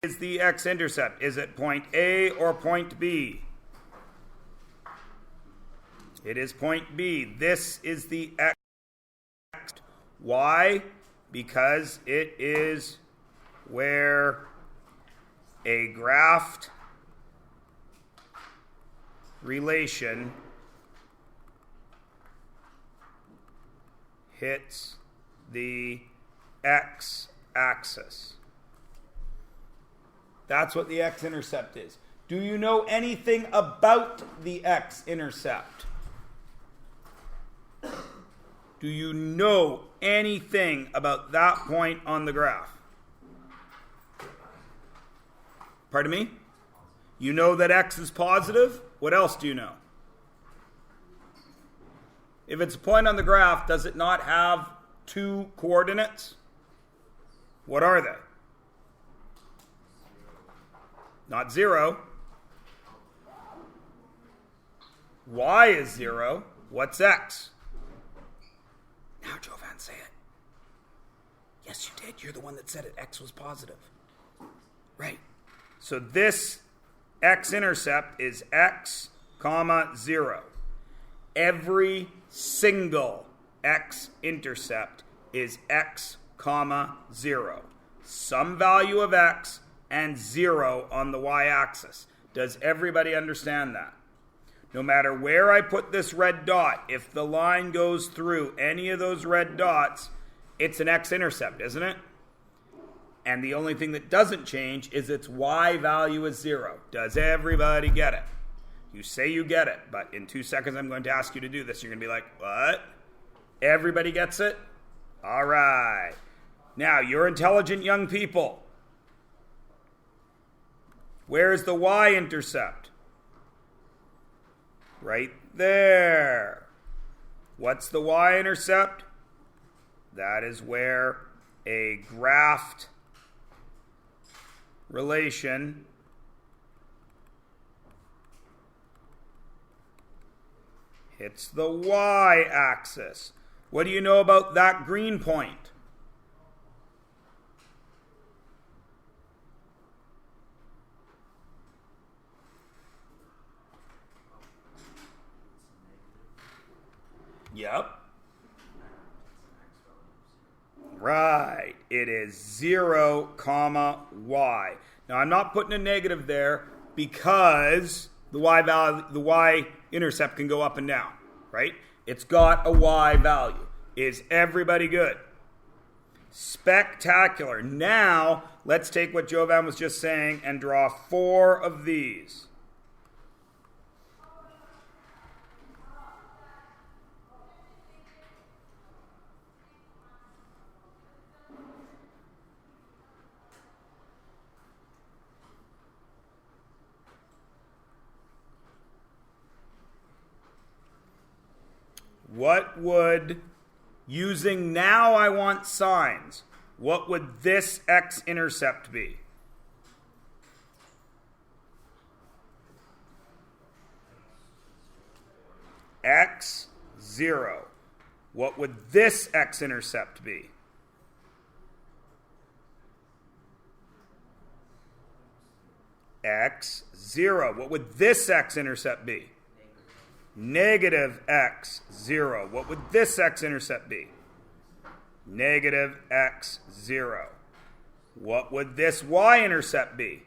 is the x-intercept? Is it point A or point B? It is point B. This is the x. Why? Because it is where a graphed relation hits the x-axis. That's what the x-intercept is. Do you know anything about the x-intercept? Do you know anything about that point on the graph? Pardon me? You know that x is positive? What else do you know? If it's a point on the graph, does it not have two coordinates? What are they? Not 0. Y is 0. What's x? Now, Jovan, say it. Yes, you did. You're the one that said it. X was positive. Right. So this x-intercept is x, comma, 0. Every single x-intercept is x, comma, 0. Some value of x and 0 on the y-axis. Does everybody understand that? No matter where I put this red dot, if the line goes through any of those red dots, it's an x-intercept, isn't it? And the only thing that doesn't change is its y value is 0. Does everybody get it? You say you get it, but in 2 seconds I'm going to ask you to do this. You're going to be like, what? Everybody gets it? All right. Now, you're intelligent young people. Where's the y-intercept? Right there. What's the y-intercept? That is where a graphed relation hits the y-axis. What do you know about that green point? Yep. Right. It is 0, comma, y. Now, I'm not putting a negative there because the y value, the y-intercept can go up and down, right? It's got a y value. Is everybody good? Spectacular. Now, let's take what Jovan was just saying and draw 4 of these. What would, using now I want signs, what would this x-intercept be? X, 0. What would this x-intercept be? X, 0. What would this x-intercept be? Negative x, 0. What would this x-intercept be? Negative x, 0. What would this y-intercept be?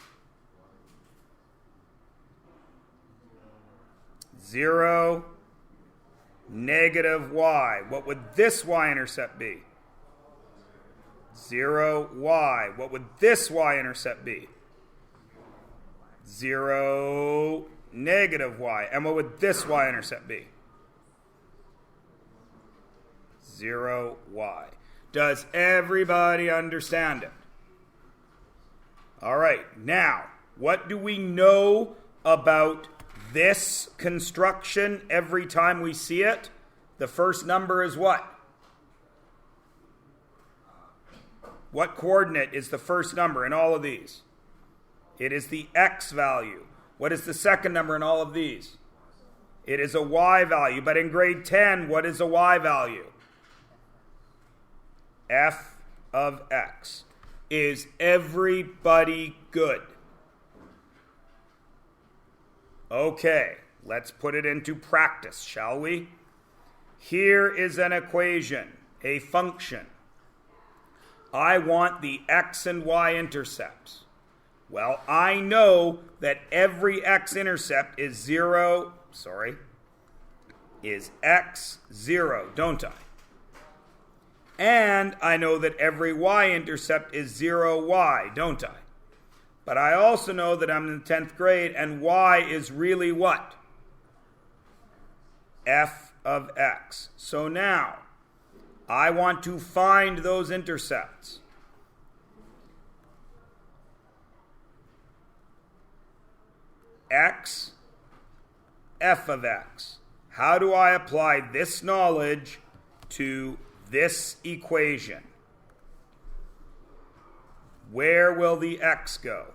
0, negative y. What would this y-intercept be? 0, y. What would this y-intercept be? 0, negative y. And what would this y-intercept be? 0, y. Does everybody understand it? All right. Now, what do we know about this construction every time we see it? The first number is what? What coordinate is the first number in all of these? It is the x value. What is the second number in all of these? It is a y value. But in grade 10, what is a y value? F of x. Is everybody good? Okay, let's put it into practice, shall we? Here is an equation, a function. I want the x and y-intercepts. Well, I know that every x-intercept is x0, don't I? And I know that every y-intercept is 0y, don't I? But I also know that I'm in the 10th grade and y is really what? F of x. So now, I want to find those intercepts. X, f of x. How do I apply this knowledge to this equation? Where will the x go?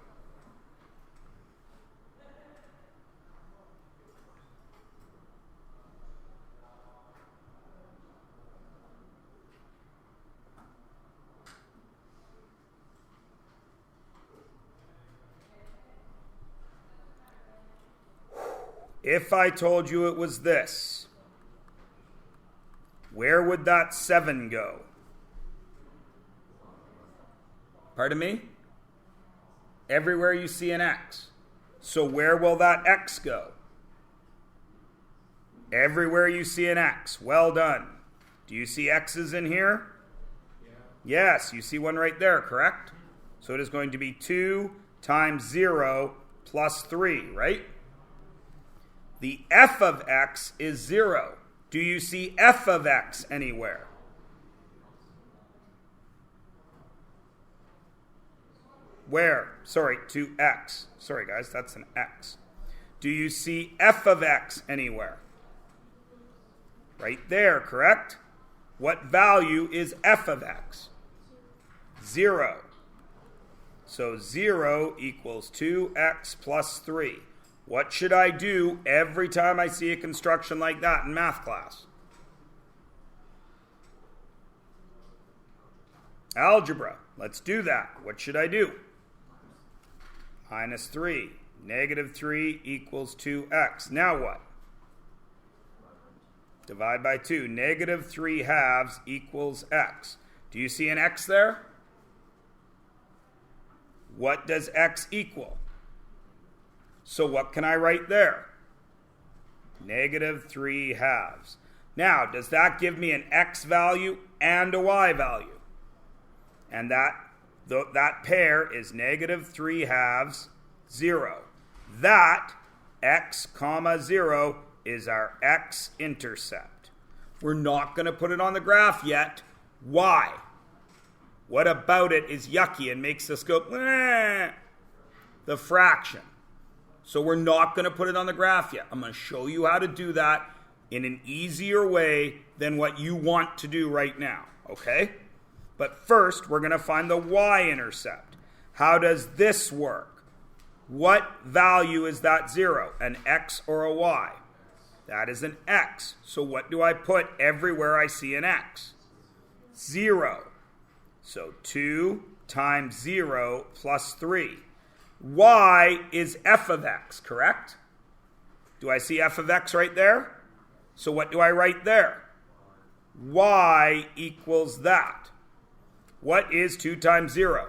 If I told you it was this, where would that 7 go? Pardon me? Everywhere you see an x. So where will that x go? Everywhere you see an x. Well done. Do you see x's in here? Yeah. Yes, you see one right there, correct? So it is going to be 2 times 0 plus 3, right? The f of x is 0. Do you see f of x anywhere? Where? Sorry, to x. Sorry, guys, that's an x. Do you see f of x anywhere? Right there, correct? What value is f of x? 0. So 0 equals 2x plus 3. What should I do every time I see a construction like that in math class? Algebra. Let's do that. What should I do? Minus 3. Negative 3 equals 2x. Now what? Divide by 2. Negative 3 halves equals x. Do you see an x there? What does x equal? So what can I write there? Negative 3 halves. Now, does that give me an x value and a y value? And that pair is negative 3 halves, 0. That x comma 0 is our x-intercept. We're not going to put it on the graph yet. Why? What about it is yucky and makes us go, eh? The fraction. So we're not going to put it on the graph yet. I'm going to show you how to do that in an easier way than what you want to do right now, okay? But first, we're going to find the y-intercept. How does this work? What value is that 0? An x or a y? That is an x. So what do I put everywhere I see an x? 0. So 2 times 0 plus 3. Y is f of x, correct? Do I see f of x right there? So what do I write there? Y equals that. What is 2 times 0?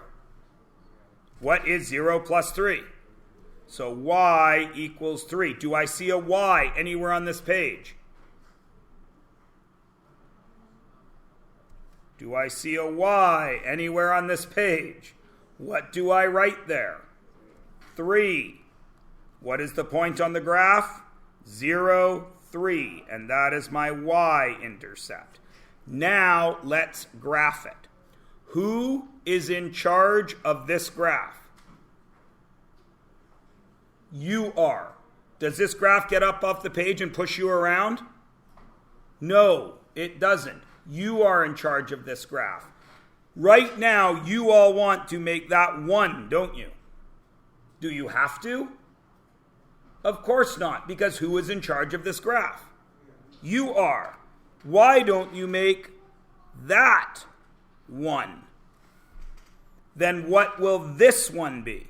What is 0 plus 3? So y equals 3. Do I see a y anywhere on this page? Do I see a y anywhere on this page? What do I write there? 3. What is the point on the graph? 0, 3. And that is my y-intercept. Now let's graph it. Who is in charge of this graph? You are. Does this graph get up off the page and push you around? No, it doesn't. You are in charge of this graph. Right now, you all want to make that 1, don't you? Do you have to? Of course not, because who is in charge of this graph? You are. Why don't you make that 1? then what will this one be?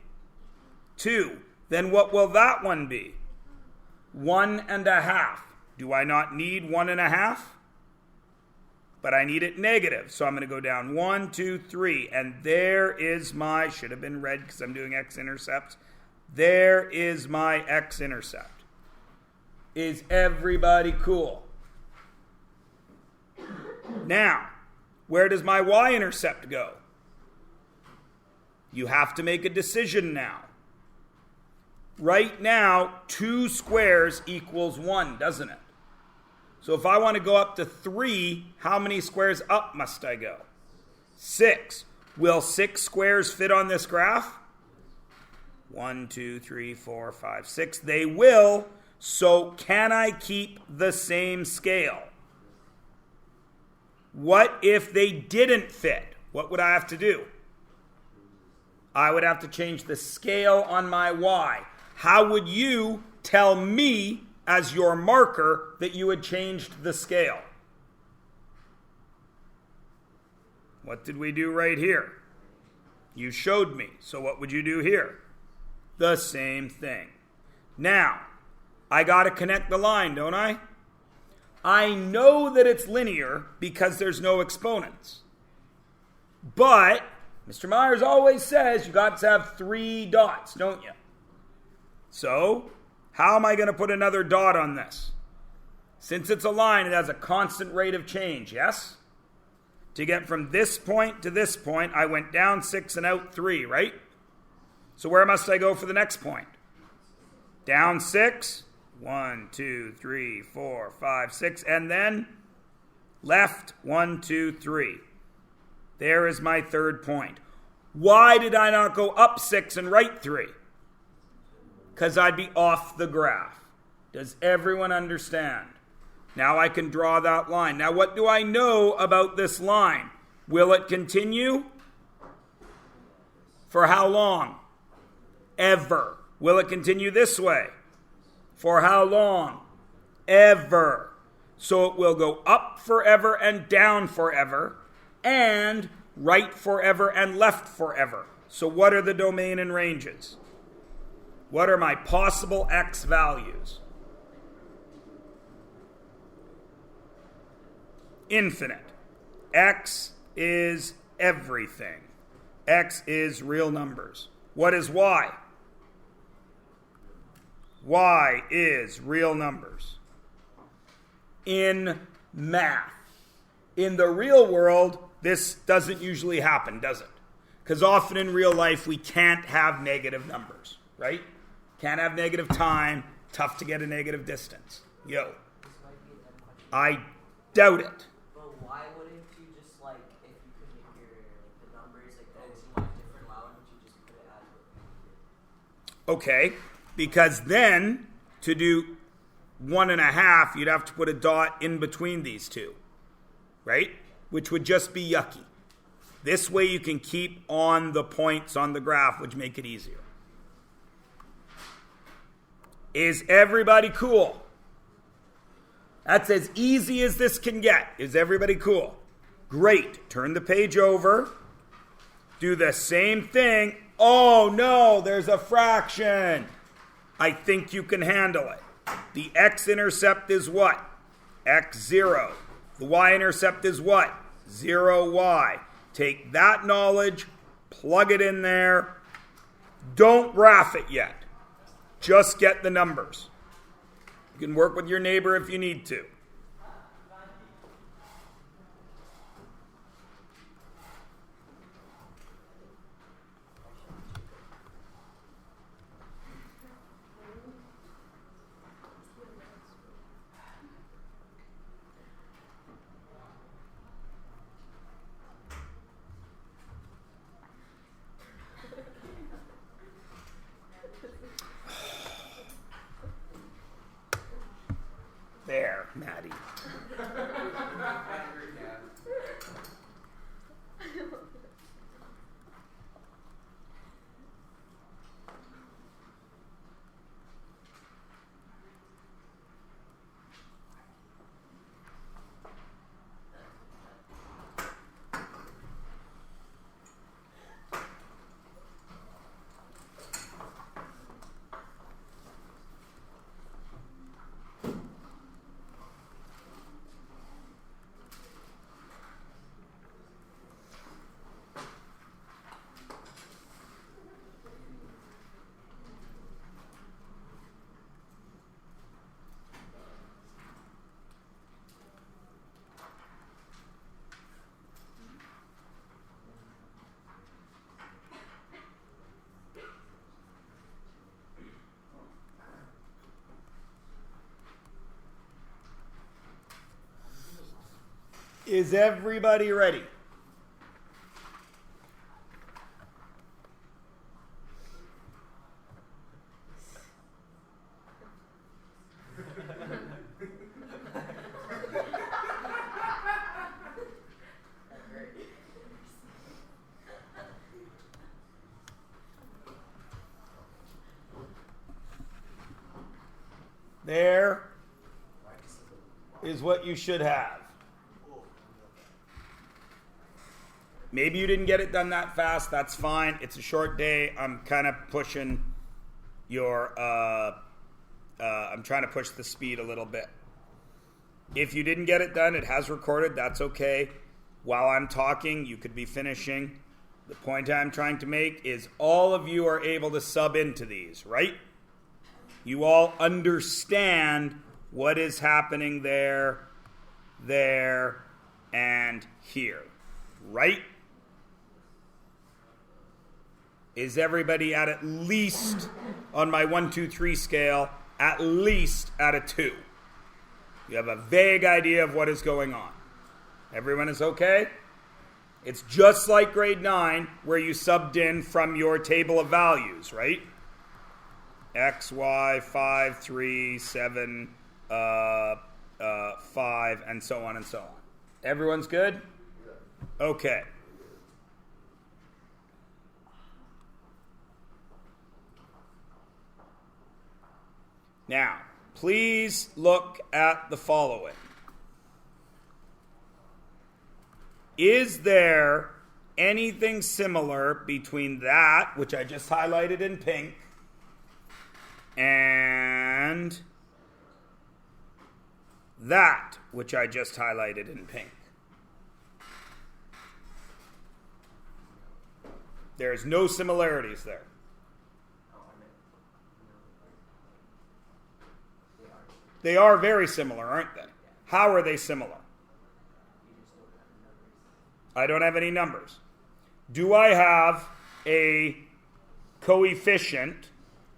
2. Then what will that one be? 1.5. Do I not need 1.5? But I need it negative. So I'm going to go down 1, 2, 3. And there is my, should have been red because I'm doing x-intercepts. There is my x-intercept. Is everybody cool? Now, where does my y-intercept go? You have to make a decision now. Right now, 2 squares equals 1, doesn't it? So if I want to go up to 3, how many squares up must I go? 6. Will 6 squares fit on this graph? 1, 2, 3, 4, 5, 6. They will. So can I keep the same scale? What if they didn't fit? What would I have to do? I would have to change the scale on my y. How would you tell me as your marker that you had changed the scale? What did we do right here? You showed me. So what would you do here? The same thing. Now, I got to connect the line, don't I? I know that it's linear because there's no exponents. But Mr. Myers always says you got to have 3 dots, don't you? So, how am I going to put another dot on this? Since it's a line, it has a constant rate of change, yes? To get from this point to this point, I went down 6 and out 3, right? So where must I go for the next point? Down 6, 1, 2, 3, 4, 5, 6, and then left 1, 2, 3. There is my third point. Why did I not go up 6 and right 3? Because I'd be off the graph. Does everyone understand? Now I can draw that line. Now what do I know about this line? Will it continue? For how long? Ever. Will it continue this way? For how long? Ever. So it will go up forever and down forever, and right forever and left forever. So what are the domain and ranges? What are my possible x values? Infinite. X is everything. X is real numbers. What is y? Y is real numbers. In math. In the real world, this doesn't usually happen, does it? Because often in real life, we can't have negative numbers, right? Can't have negative time. Tough to get a negative distance. Yo. I doubt it. But why wouldn't you just, like, if you could make the numbers, like, that seem like different, why wouldn't you just put it as Okay, because then to do 1.5, you'd have to put a dot in between these two, right? Which would just be yucky. This way you can keep on the points on the graph, which make it easier. Is everybody cool? That's as easy as this can get. Is everybody cool? Great. Turn the page over. Do the same thing. Oh no, there's a fraction. I think you can handle it. The x-intercept is what? x0. The y-intercept is what? 0y. Take that knowledge, plug it in there. Don't graph it yet. Just get the numbers. You can work with your neighbor if you need to. There, Maddie. Is everybody ready? There is what you should have. Maybe you didn't get it done that fast. That's fine. It's a short day. I'm kind of pushing your, I'm trying to push the speed a little bit. If you didn't get it done, it has recorded. That's okay. While I'm talking, you could be finishing. The point I'm trying to make is all of you are able to sub into these, right? You all understand what is happening there, and here, right? Is everybody at least, on my 1, 2, 3 scale, at least at a 2? You have a vague idea of what is going on. Everyone is okay? It's just like grade 9, where you subbed in from your table of values, right? X, Y, 5, 3, 7, 5, and so on and so on. Everyone's good? Okay. Now, please look at the following. Is there anything similar between that, which I just highlighted in pink, and that, which I just highlighted in pink? There's no similarities there. They are very similar, aren't they? How are they similar? I don't have any numbers. Do I have a coefficient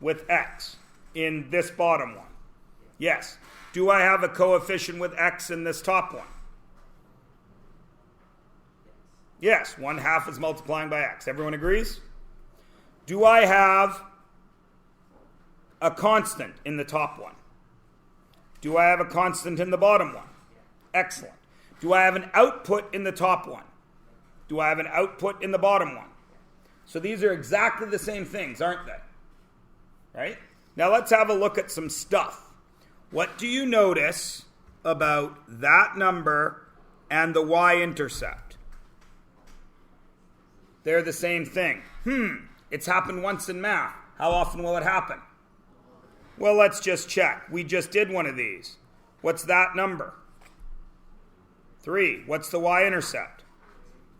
with x in this bottom one? Yes. Do I have a coefficient with x in this top one? Yes. 1/2 is multiplying by x. Everyone agrees? Do I have a constant in the top one? Do I have a constant in the bottom one? Excellent. Do I have an output in the top one? Do I have an output in the bottom one? So these are exactly the same things, aren't they? Right? Now let's have a look at some stuff. What do you notice about that number and the Y-intercept? They're the same thing. It's happened once in math. How often will it happen? Well, let's just check. We just did one of these. What's that number? 3. What's the Y-intercept?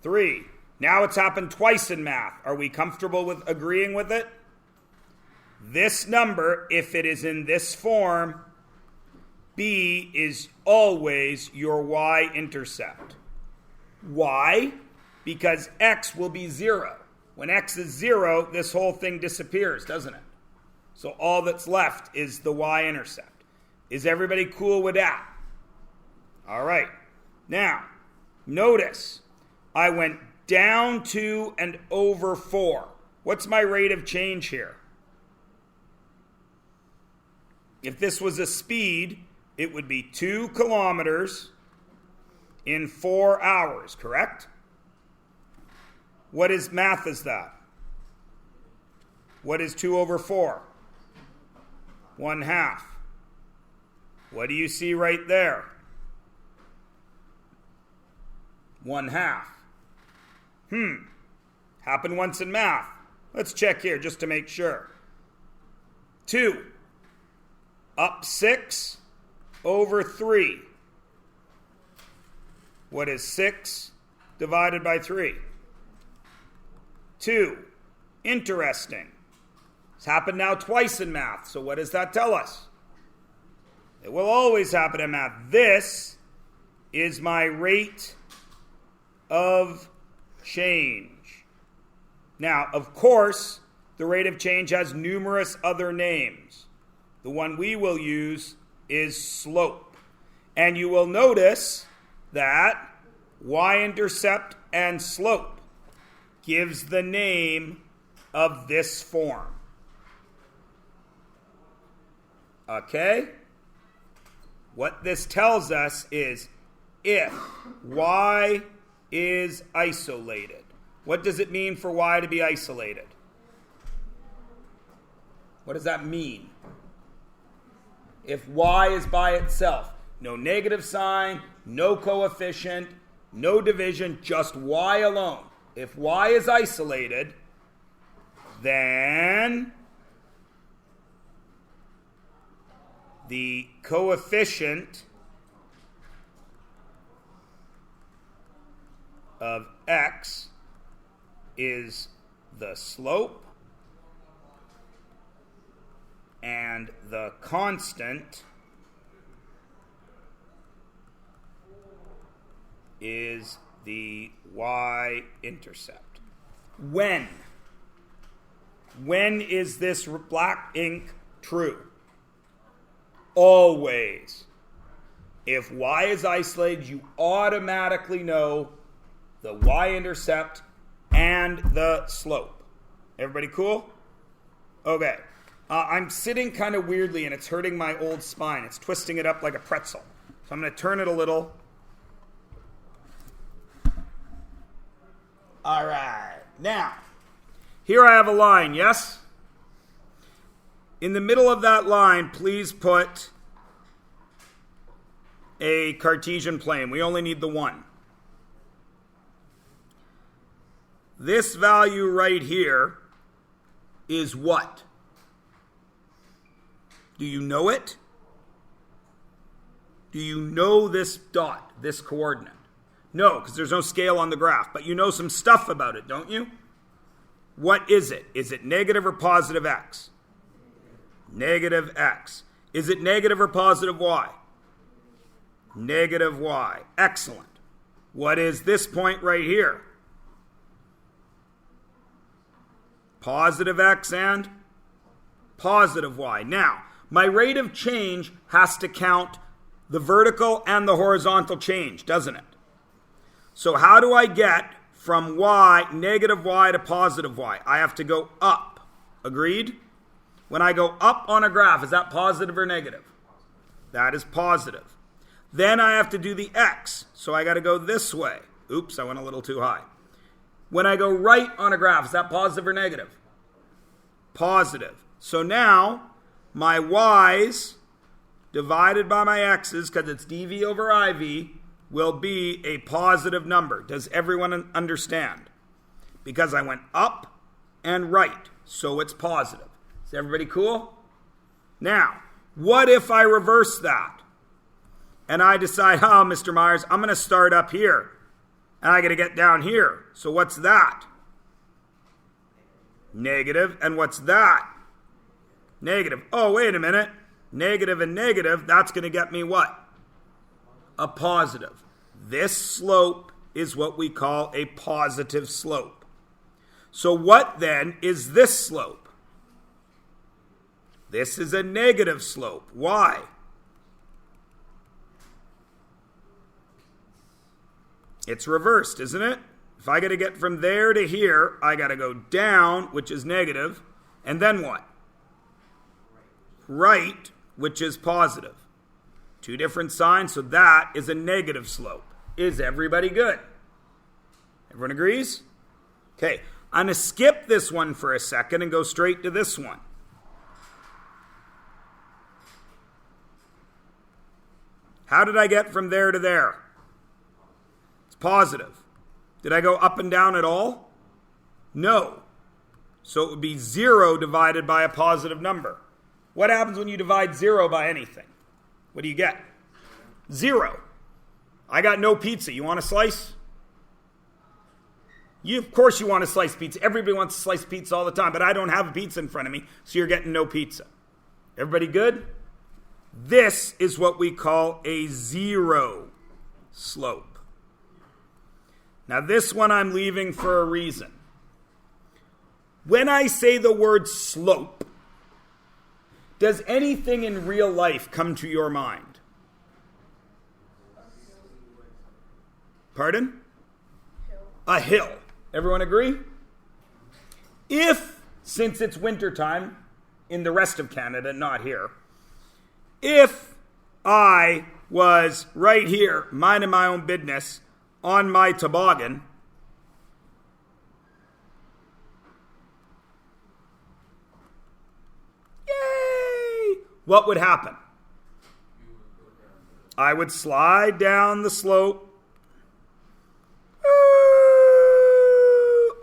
3. Now it's happened twice in math. Are we comfortable with agreeing with it? This number, if it is in this form, B is always your Y-intercept. Why? Because X will be 0. When X is 0, this whole thing disappears, doesn't it? So all that's left is the Y-intercept. Is everybody cool with that? All right. Now, notice I went down 2 and over 4. What's my rate of change here? If this was a speed, it would be 2 kilometers in 4 hours, correct? What is math is that? What is 2 over 4? 1/2. What do you see right there? 1/2. Happened once in math. Let's check here just to make sure. 2. Up 6 over 3. What is 6 divided by 3? 2. Interesting. It's happened now twice in math. So what does that tell us? It will always happen in math. This is my rate of change. Now, of course, the rate of change has numerous other names. The one we will use is slope. And you will notice that y-intercept, and slope gives the name of this form. Okay? What this tells us is if y is isolated. What does it mean for y to be isolated? What does that mean? If y is by itself, no negative sign, no coefficient, no division, just y alone. If y is isolated, then the coefficient of x is the slope, and the constant is the y-intercept. When? When is this black ink true? Always. If y is isolated, you automatically know the y-intercept and the slope. Everybody cool? Okay. I'm sitting kind of weirdly and it's hurting my old spine. It's twisting it up like a pretzel. So I'm going to turn it a little. All right. Now, here I have a line, yes? In the middle of that line, please put a Cartesian plane. We only need the one. This value right here is what? Do you know it? Do you know this dot, this coordinate? No, because there's no scale on the graph, but you know some stuff about it, don't you? What is it? Is it negative or positive x? Negative x. Is it negative or positive y? Negative y. Excellent. What is this point right here? Positive x and positive y. Now, my rate of change has to count the vertical and the horizontal change, doesn't it? So how do I get from y, negative y, to positive y? I have to go up. Agreed? When I go up on a graph, is that positive or negative? That is positive. Then I have to do the x. So I got to go this way. Oops, I went a little too high. When I go right on a graph, is that positive or negative? Positive. So now, my y's divided by my x's, because it's dv over iv, will be a positive number. Does everyone understand? Because I went up and right, so it's positive. Is everybody cool? Now, what if I reverse that? And I decide, oh, Mr. Myers, I'm going to start up here. And I got to get down here. So what's that? Negative. And what's that? Negative. Oh, wait a minute. Negative and negative, that's going to get me what? A positive. This slope is what we call a positive slope. So what then is this slope? This is a negative slope. Why? It's reversed, isn't it? If I got to get from there to here, I got to go down, which is negative, and then what? Right, which is positive. Two different signs, so that is a negative slope. Is everybody good? Everyone agrees? Okay, I'm going to skip this one for a second and go straight to this one. How did I get from there to there? It's positive. Did I go up and down at all? No. So it would be 0 divided by a positive number. What happens when you divide 0 by anything? What do you get? 0. I got no pizza. You want a slice? Of course you want a slice pizza. Everybody wants a slice pizza all the time, but I don't have a pizza in front of me, so you're getting no pizza. Everybody good? This is what we call a 0 slope. Now this one I'm leaving for a reason. When I say the word slope, does anything in real life come to your mind? Pardon? A hill. Everyone agree? If, since it's wintertime in the rest of Canada, not here, if I was right here, minding my own business, on my toboggan, yay! What would happen? I would slide down the slope.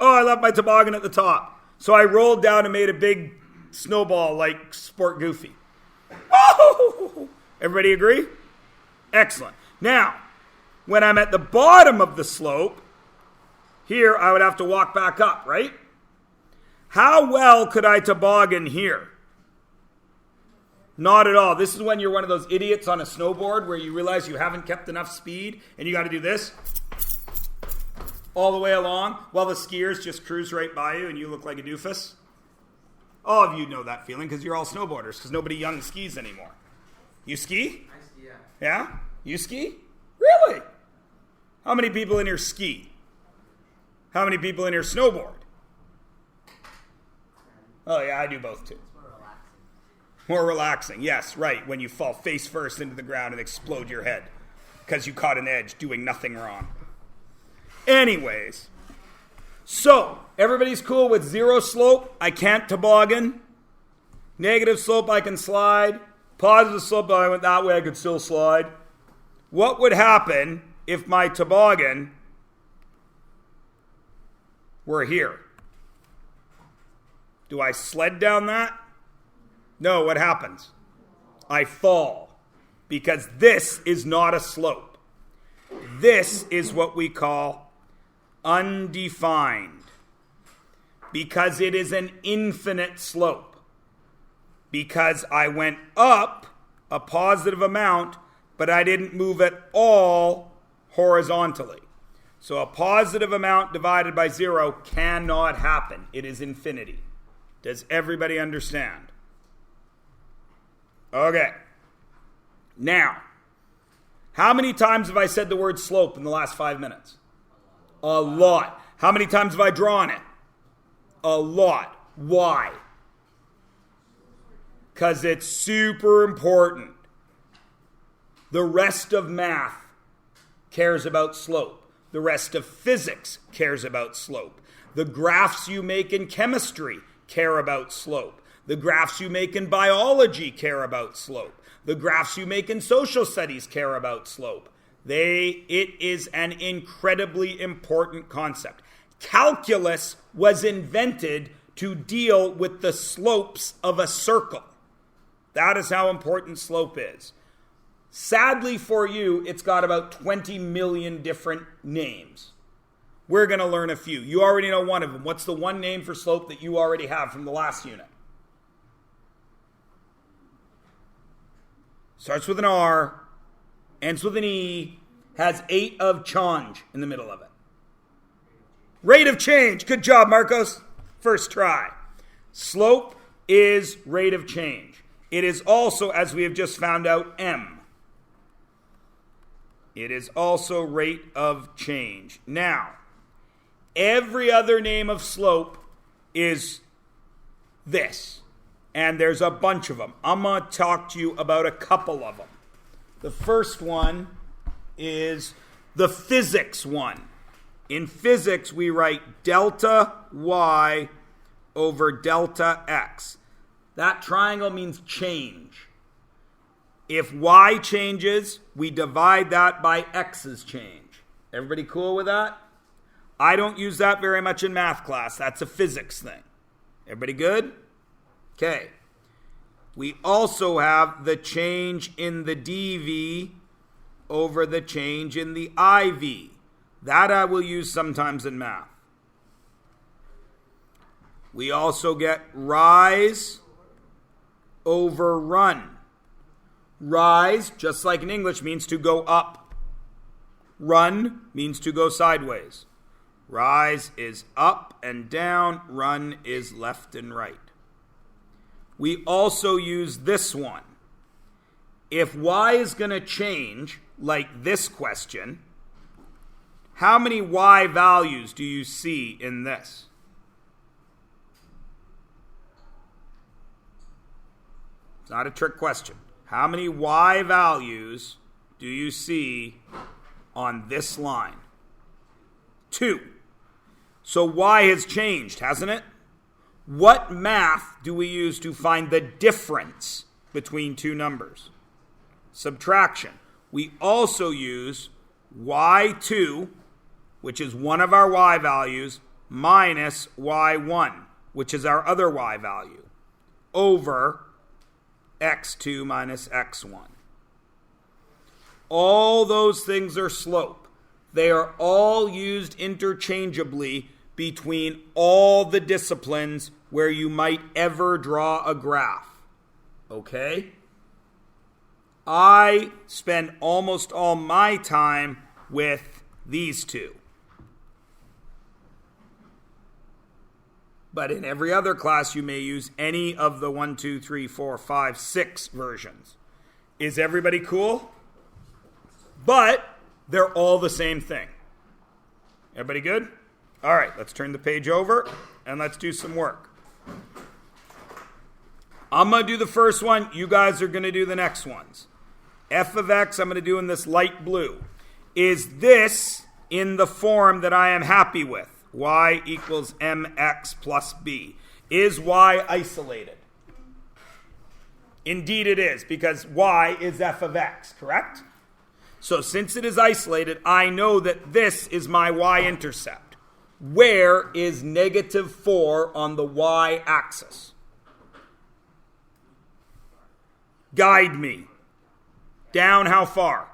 Oh, I left my toboggan at the top. So I rolled down and made a big snowball like Sport Goofy. Oh! Everybody agree? Excellent. Now, when I'm at the bottom of the slope, here I would have to walk back up, right? How well could I toboggan here? Not at all. This is when you're one of those idiots on a snowboard where you realize you haven't kept enough speed and you got to do this all the way along while the skiers just cruise right by you and you look like a doofus. All of you know that feeling because you're all snowboarders because nobody young skis anymore. You ski? I ski, yeah. Yeah? You ski? Really? How many people in here ski? How many people in here snowboard? Oh yeah, I do both too. More relaxing, yes, right, when you fall face first into the ground and explode your head because you caught an edge doing nothing wrong. Anyways, so everybody's cool with zero slope, I can't toboggan. Negative slope, I can slide. Positive slope, I went that way, I could still slide. What would happen if my toboggan were here? Do I sled down that? No, what happens? I fall because this is not a slope. This is what we call undefined because it is an infinite slope. Because I went up a positive amount, but I didn't move at all horizontally. So a positive amount divided by 0 cannot happen. It is infinity. Does everybody understand? Okay. Now, how many times have I said the word slope in the last 5 minutes? A lot. How many times have I drawn it? A lot. Why? Because it's super important. The rest of math cares about slope. The rest of physics cares about slope. The graphs you make in chemistry care about slope. The graphs you make in biology care about slope. The graphs you make in social studies care about slope. It is an incredibly important concept. Calculus was invented to deal with the slopes of a circle. That is how important slope is. Sadly for you, it's got about 20 million different names. We're going to learn a few. You already know one of them. What's the one name for slope that you already have from the last unit? Starts with an R, ends with an E, has 8 of change in the middle of it. Rate of change. Good job, Marcos. First try. Slope is rate of change. It is also, as we have just found out, M. It is also rate of change. Now, every other name of slope is this. And there's a bunch of them. I'm going to talk to you about a couple of them. The first one is the physics one. In physics, we write delta y over delta x. That triangle means change. If y changes, we divide that by x's change. Everybody cool with that? I don't use that very much in math class. That's a physics thing. Everybody good? Okay. We also have the change in the dV over the change in the IV. That I will use sometimes in math. We also get rise over run. Rise, just like in English, means to go up. Run means to go sideways. Rise is up and down. Run is left and right. We also use this one. If y is going to change, like this question, How many y values do you see in this? It's not a trick question. How many y values do you see on this line? 2. So y has changed, hasn't it? What math do we use to find the difference between two numbers? Subtraction. We also use y2, which is one of our y values, minus y1, which is our other y value, over x2 minus x1. All those things are slope. They are all used interchangeably between all the disciplines where you might ever draw a graph. Okay? I spend almost all my time with these two. But in every other class, you may use any of the 1, 2, 3, 4, 5, 6 versions. Is everybody cool? But they're all the same thing. Everybody good? All right, let's turn the page over and let's do some work. I'm going to do the first one. You guys are going to do the next ones. F of x I'm going to do in this light blue. Is this in the form that I am happy with? Y equals mx plus b. Is y isolated? Indeed it is, because y is f of x, correct? So since it is isolated, I know that this is my y-intercept. Where is negative 4 on the y-axis? Guide me. Down how far?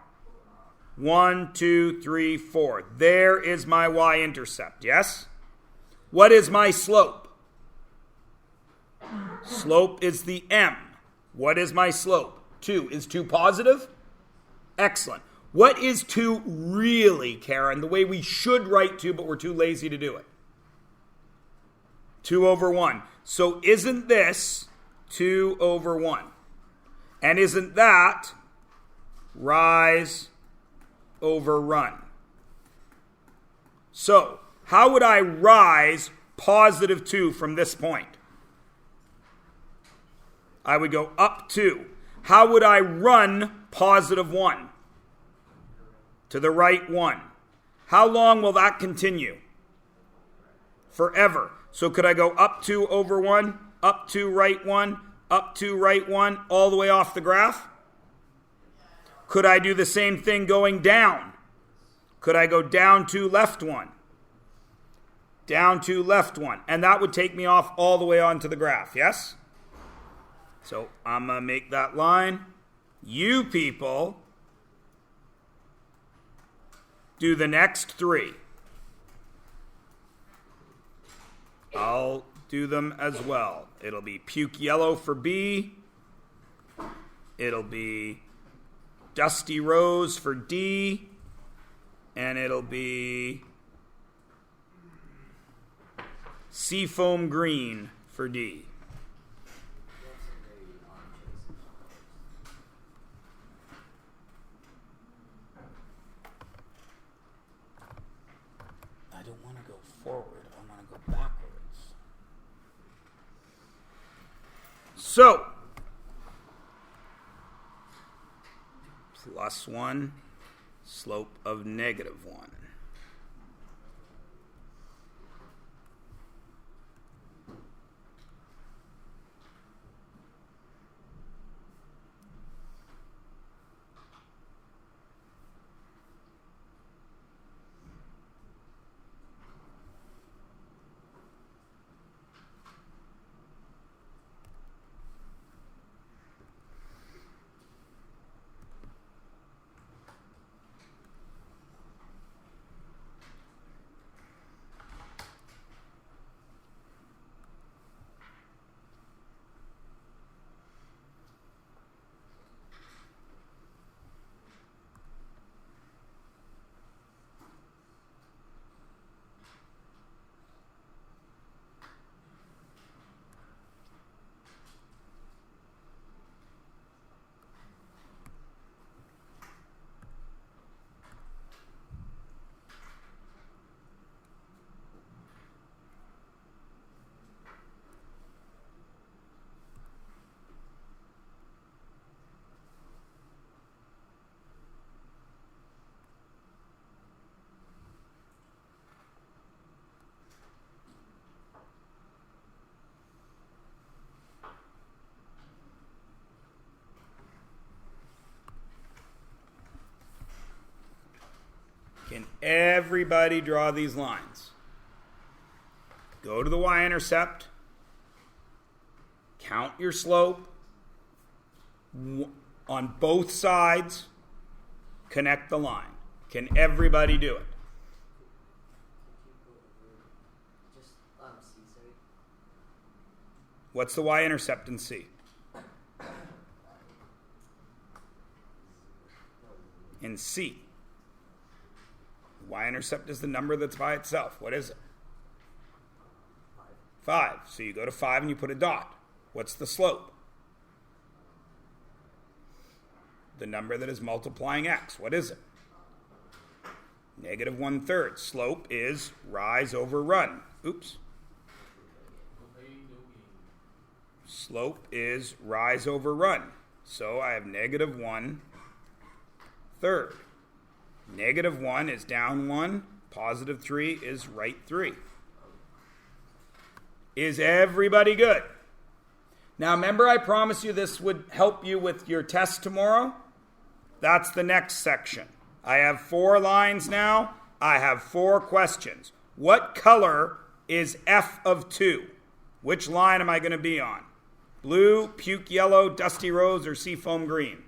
1, 2, 3, 4. There is my y-intercept, yes? What is my slope? Slope is the m. What is my slope? 2. Is 2 positive? Excellent. What is 2 really, Karen? The way we should write 2, but we're too lazy to do it. 2 over 1. So isn't this 2 over 1? And isn't that rise over run? So, how would I rise positive 2 from this point? I would go up 2. How would I run positive 1? To the right 1. How long will that continue? Forever. So could I go up 2 over 1, up 2 right 1, up 2 right 1, all the way off the graph? Could I do the same thing going down? Could I go down 2 left 1? Down 2 left 1. And that would take me off all the way onto the graph, yes? So I'm going to make that line. You people do the next 3. I'll do them as well. It'll be puke yellow for B. It'll be dusty rose for D. And it'll be seafoam green for D. I don't want to go forward. I want to go backwards. So, plus 1, slope of negative 1. Can everybody draw these lines? Go to the y-intercept. Count your slope. On both sides, connect the line. Can everybody do it? Just C, sorry. What's the y-intercept in C? In C. Y-intercept is the number that's by itself. What is it? 5. So you go to 5 and you put a dot. What's the slope? The number that is multiplying x. What is it? Negative 1/3. Slope is rise over run. Oops. Slope is rise over run. So I have negative 1/3. Negative 1 is down 1. Positive 3 is right 3. Is everybody good? Now remember I promised you this would help you with your test tomorrow? That's the next section. I have 4 lines now. I have 4 questions. What color is f of 2? Which line am I going to be on? Blue, puke yellow, dusty rose, or seafoam green?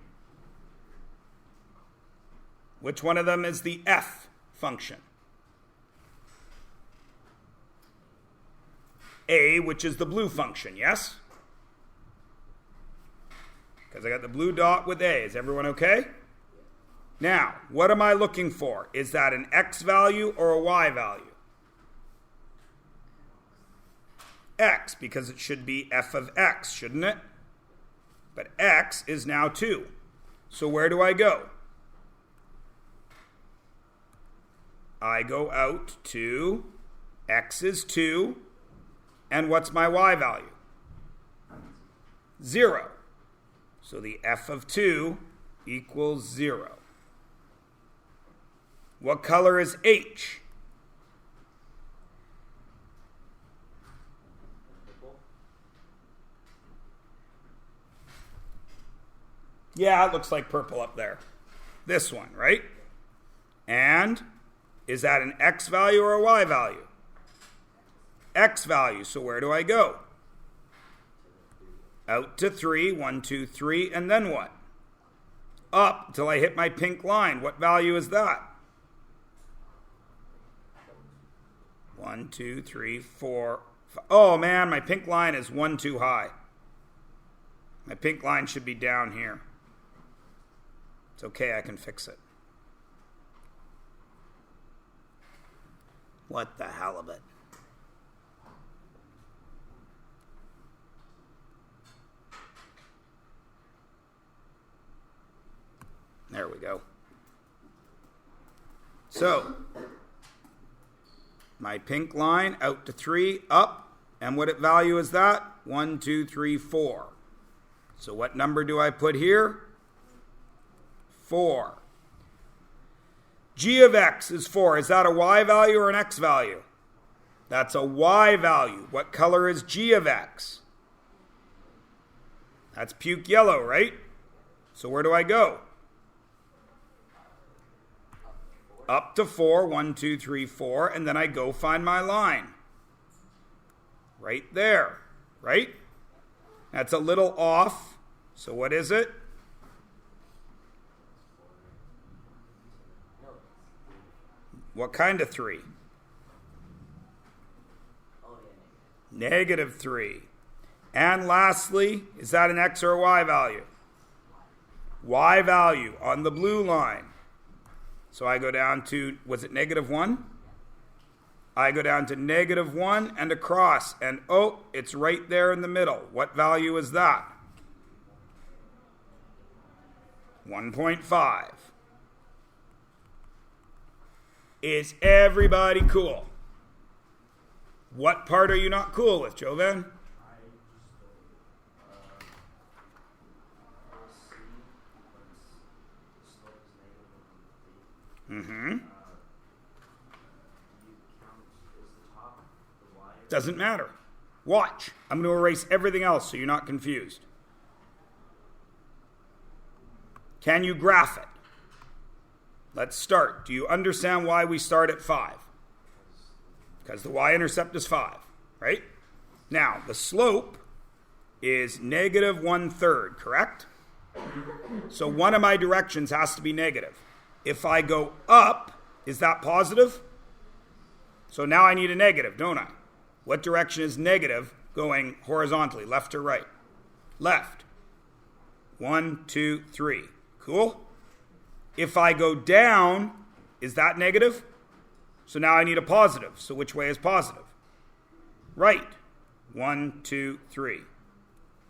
Which one of them is the f function? A, which is the blue function, yes? Because I got the blue dot with A. Is everyone okay? Now, what am I looking for? Is that an x value or a y value? X, because it should be f of x, shouldn't it? But x is now 2. So where do I go? I go out to x is 2. And what's my y value? 0. So the f of 2 equals 0. What color is H? Yeah, it looks like purple up there. This one, right? And is that an x value or a y value? X value. So where do I go? Out to 3. 1, 2, 3. And then what? Up until I hit my pink line. What value is that? 1, 2, 3, 4. Oh man, my pink line is 1 too high. My pink line should be down here. It's okay, I can fix it. What the halibut? There we go. So, my pink line out to 3, up. And what value is that? 1, 2, 3, 4. So what number do I put here? 4. G of x is 4. Is that a y value or an x value? That's a y value. What color is g of x? That's puke yellow, right? So where do I go? Up to 4, 1, 2, 3, 4, and then I go find my line. Right there, right? That's a little off. So what is it? What kind of 3? Negative 3. And lastly, is that an x or a y value? Y value on the blue line. So I go down to, was it negative 1? I go down to negative 1 and across. And oh, it's right there in the middle. What value is that? 1.5. Is everybody cool? What part are you not cool with, Jovan? Doesn't matter. Watch. I'm going to erase everything else so you're not confused. Can you graph it? Let's start. Do you understand why we start at 5? Because the y-intercept is 5, right? Now, the slope is negative 1/3, correct? So one of my directions has to be negative. If I go up, is that positive? So now I need a negative, don't I? What direction is negative going horizontally, left or right? Left. 1, 2, 3. Cool? If I go down, is that negative? So now I need a positive. So which way is positive? Right. 1, 2, 3.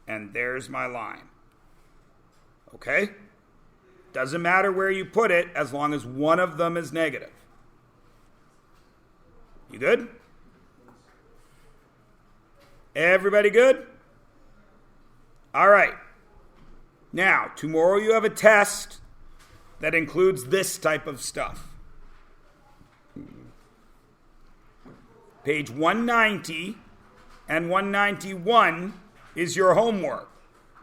And there's my line. Okay? Doesn't matter where you put it as long as one of them is negative. You good? Everybody good? All right. Now, tomorrow you have a test that includes this type of stuff. Page 190 and 191 is your homework.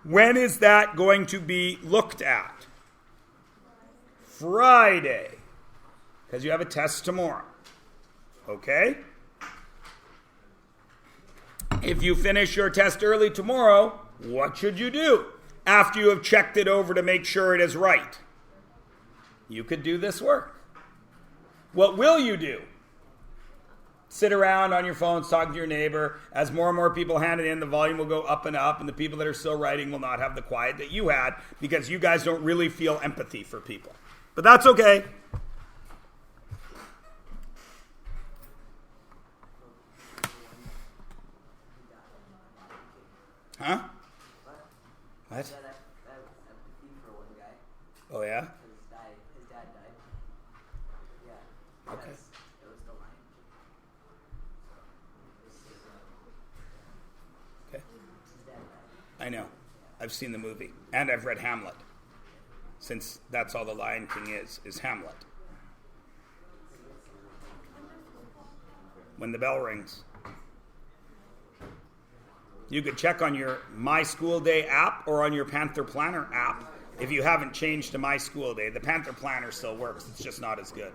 When is that going to be looked at? Friday. Because you have a test tomorrow. Okay? If you finish your test early tomorrow, what should you do after you have checked it over to make sure it is right? You could do this work. What will you do? Sit around on your phones, talking to your neighbor. As more and more people hand it in, the volume will go up and up, and the people that are still writing will not have the quiet that you had because you guys don't really feel empathy for people. But that's okay. Huh? What? Empathy for one guy. Oh, yeah? His dad died. Yeah. Okay. It was the line. Okay. His dad died. I know. I've seen the movie. And I've read Hamlet. Since that's all the Lion King is Hamlet. When the bell rings. You could check on your My School Day app or on your Panther Planner app if you haven't changed to My School Day. The Panther Planner still works. It's just not as good.